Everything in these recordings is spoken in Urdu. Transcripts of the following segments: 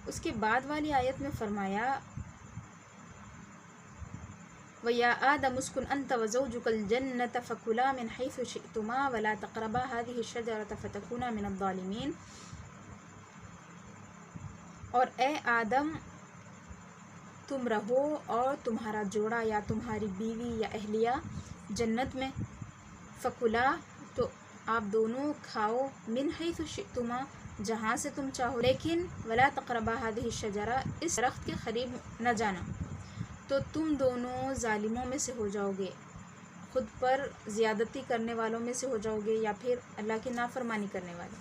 اس کے بعد والی آیت میں فرمایا وَيَا آدَمُ اسْكُنْ أَنْتَ وَزَوْجُكَ الْجَنَّةَ فَكُلَا مِنْ حَيْثُ شِئْتُمَا وَلَا تَقْرَبَا هَذِهِ الشَّجَرَةَ فَتَكُونَا مِنَ الظَّالِمِينَ۔ اور اے آدم تم رہو اور تمہارا جوڑا یا تمہاری بیوی یا اہلیہ جنت میں، فَكُلَا تو آپ دونوں کھاؤ، مِنْ حَيْثُ شِئْتُمَا جہاں سے تم چاہو، لیکن وَلَا تَقْرَبَا هَذِهِ الشَّجَرَةَ اس درخت کے قریب نہ جانا، تو تم دونوں ظالموں میں سے ہو جاؤ گے، خود پر زیادتی کرنے والوں میں سے ہو جاؤ گے، یا پھر اللہ کی نافرمانی کرنے والے۔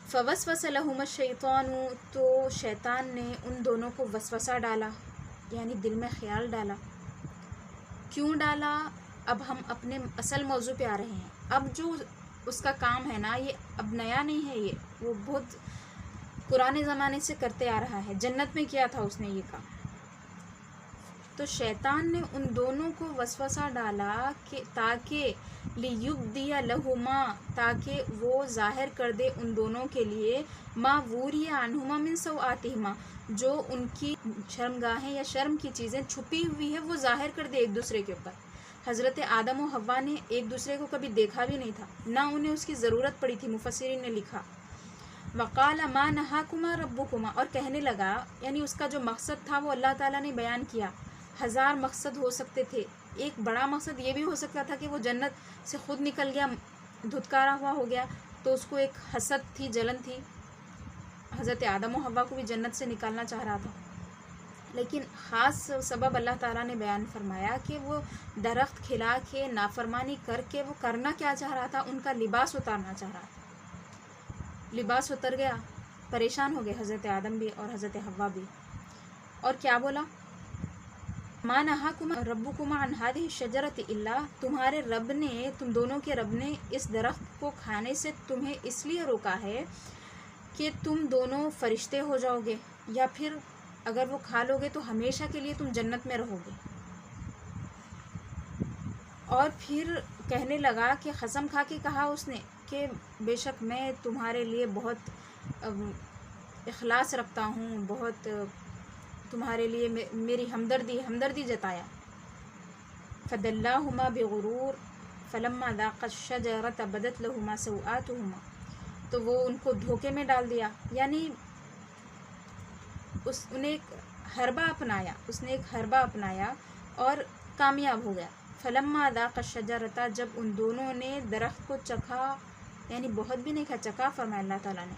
فَوَسْوَسَ لَهُمَا الشَّيْطَانُ تو شیطان نے ان دونوں کو وسوسہ ڈالا، یعنی دل میں خیال ڈالا۔ کیوں ڈالا؟ اب ہم اپنے اصل موضوع پہ آ رہے ہیں۔ اب جو اس کا کام ہے نا، یہ اب نیا نہیں ہے، وہ بہت پرانے زمانے سے کرتے آ رہا ہے، جنت میں کیا تھا اس نے یہ کام۔ تو شیطان نے ان دونوں کو وسوسہ ڈالا کہ تاکہ لِيُبْدِيَ لَهُمَا تاکہ وہ ظاہر کر دے ان دونوں کے لیے مَا وُورِيَ عَنْهُمَا مِنْ سَوْآتِهِمَا جو ان کی شرمگاہیں یا شرم کی چیزیں چھپی ہوئی ہے وہ ظاہر کر دے ایک دوسرے کے اوپر۔ حضرت آدم و حوا نے ایک دوسرے کو کبھی دیکھا بھی نہیں تھا، نہ انہیں اس کی ضرورت پڑی تھی، مفسرین نے لکھا۔ وَقَالَ مَا نَهَاكُمَا رَبُّكُمَا اور کہنے لگا، یعنی اس کا جو مقصد تھا وہ اللہ تعالیٰ نے بیان کیا۔ ہزار مقصد ہو سکتے تھے، ایک بڑا مقصد یہ بھی ہو سکتا تھا کہ وہ جنت سے خود نکل گیا، دھتکارا ہوا ہو گیا، تو اس کو ایک حسد تھی، جلن تھی، حضرت آدم و حوا کو بھی جنت سے نکالنا چاہ رہا تھا۔ لیکن خاص سبب اللہ تعالیٰ نے بیان فرمایا کہ وہ درخت کھلا کے نافرمانی کر کے وہ کرنا کیا چاہ رہا تھا، ان کا لباس اتارنا چاہ رہا تھا۔ لباس اتر گیا، پریشان ہو گئے حضرت آدم بھی اور حضرت حوا بھی، اور کیا بولا؟ مَا نَهَاكُمَا رَبُّكُمَا عَنْ هَذِهِ الشَّجَرَةِ إِلَّا تمہارے رب نے، تم دونوں کے رب نے اس درخت کو کھانے سے تمہیں اس لیے روکا ہے کہ تم دونوں فرشتے ہو جاؤ گے، یا پھر اگر وہ کھا لو گے تو ہمیشہ کے لیے تم جنت میں رہو گے۔ اور پھر کہنے لگا کہ قسم کھا کے کہا اس نے کہ بے شک میں تمہارے لیے بہت اخلاص رکھتا ہوں، بہت تمہارے لیے میری ہمدردی جتایا۔ فَدَلَّاهُمَا بِغُرُورٍ فَلَمَّا ذَاقَا الشَّجَرَةَ بَدَتْ لَهُمَا سَوْآتُهُمَا تو وہ ان کو دھوکے میں ڈال دیا، یعنی انہیں ایک حربہ اپنایا اور کامیاب ہو گیا۔ فَلَمَّا ذَاقَا الشَّجَرَةَ جب ان دونوں نے درخت کو چکھا، یعنی بہت بھی نہیں کھا، چکھا فرمایا اللہ تعالیٰ نے،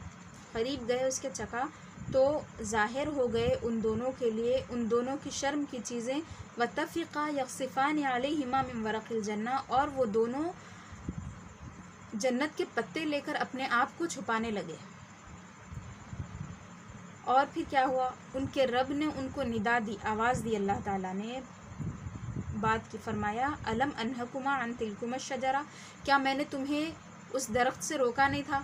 قریب گئے اس کے چکھا، تو ظاہر ہو گئے ان دونوں کے لیے ان دونوں کی شرم کی چیزیں۔ وَتَفِقَا يَخْصِفَانِ عَلَيْهِمَا مِنْ وَرَقِ الْجَنَّةِ اور وہ دونوں جنت کے پتے لے کر اپنے آپ کو چھپانے لگے۔ اور پھر کیا ہوا؟ ان کے رب نے ان کو ندا دی، آواز دی اللہ تعالیٰ نے، بات کی، فرمایا أَلَمْ أَنْهَكُمَا عَنْ تِلْكُمَا الشَّجَرَةِ کیا میں نے تمہیں اس درخت سے روکا نہیں تھا؟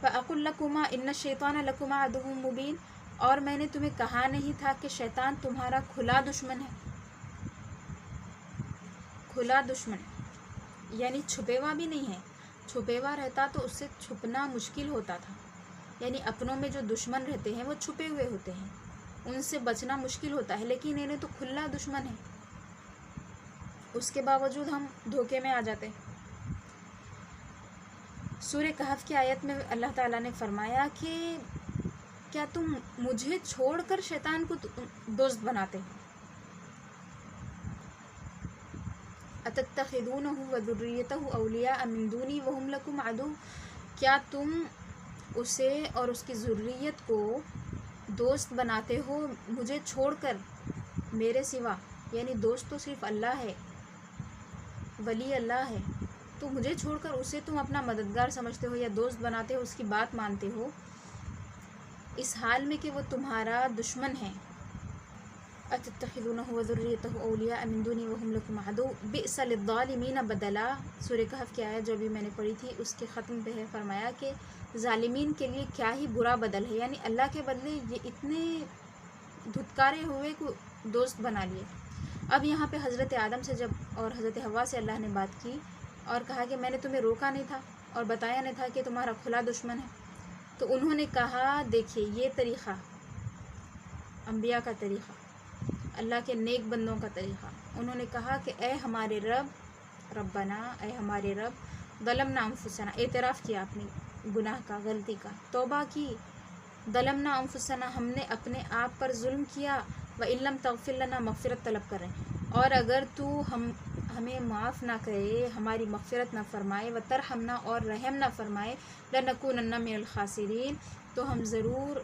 فَأَقُلْ لَكُمَا إِنَّ الشَّيْطَانَ لَكُمَا عَدُوٌّ مُّبِينٌ اور میں نے تمہیں کہا نہیں تھا کہ شیطان تمہارا کھلا دشمن ہے؟ کھلا دشمن یعنی چھپے ہوا بھی نہیں ہے، چھپے ہوا رہتا تو اس سے چھپنا مشکل ہوتا تھا، یعنی اپنوں میں جو دشمن رہتے ہیں وہ چھپے ہوئے ہوتے ہیں، ان سے بچنا مشکل ہوتا ہے، لیکن انہیں تو کھلا دشمن ہے، اس کے باوجود ہم دھوکے میں آ جاتے۔ سورہ کہف کی آیت میں اللہ تعالیٰ نے فرمایا کہ کیا تم مجھے چھوڑ کر شیطان کو دوست بناتے ہو؟ أَتَتَّخِذُونَهُ وَذُرِّيَّتَهُ أَوْلِيَاءَ مِن دُونِي وَهُمْ لَكُمْ عَدُوٌّ کیا تم اسے اور اس کی ذریت کو دوست بناتے ہو مجھے چھوڑ کر، میرے سوا، یعنی دوست تو صرف اللہ ہے، ولی اللہ ہے، تو مجھے چھوڑ کر اسے تم اپنا مددگار سمجھتے ہو یا دوست بناتے ہو، اس کی بات مانتے ہو، اس حال میں کہ وہ تمہارا دشمن ہے۔ أَتَتَّخِذُونَهُ وَذُرِّيَّتَهُ أَوْلِيَاءَ مِن دُونِي وَهُمْ لَكُمْ عَدُوٌّ بِئْسَ لِلظَّالِمِينَ بَدَلًا سورہ کہف کی آیت جو بھی میں نے پڑھی تھی اس کے ختم پہ ہے، فرمایا کہ ظالمین کے لیے کیا ہی برا بدل ہے، یعنی اللہ کے بدلے یہ اتنے دھتکارے ہوئے کو دوست بنا لیے۔ اب یہاں پہ حضرت آدم سے جب اور حضرت حوا سے اللہ نے بات کی اور کہا کہ میں نے تمہیں روکا نہیں تھا اور بتایا نہیں تھا کہ تمہارا کھلا دشمن ہے، تو انہوں نے کہا دیکھیے یہ طریقہ انبیاء کا طریقہ، اللہ کے نیک بندوں کا طریقہ، انہوں نے کہا کہ اے ہمارے رب، ربنا، اے ہمارے رب، ظلمنا انفسنا، اعتراف کیا اپنی گناہ کا، غلطی کا، توبہ کی، ظلمنا انفسنا، ہم نے اپنے آپ پر ظلم کیا، وَإِن لَّمْ تَغْفِرْ لَنَا، مغفرت طلب کر رہے ہیں، اور اگر تو ہمیں معاف نہ کرے، ہماری مغفرت نہ فرمائے، وَتَرْحَمْنَا، اور رحم نہ فرمائے، لَنَكُونَنَّ مِنَ الْخَاسِرِينَ، تو ہم ضرور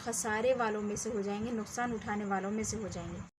خسارے والوں میں سے ہو جائیں گے، نقصان اٹھانے والوں میں سے ہو جائیں گے۔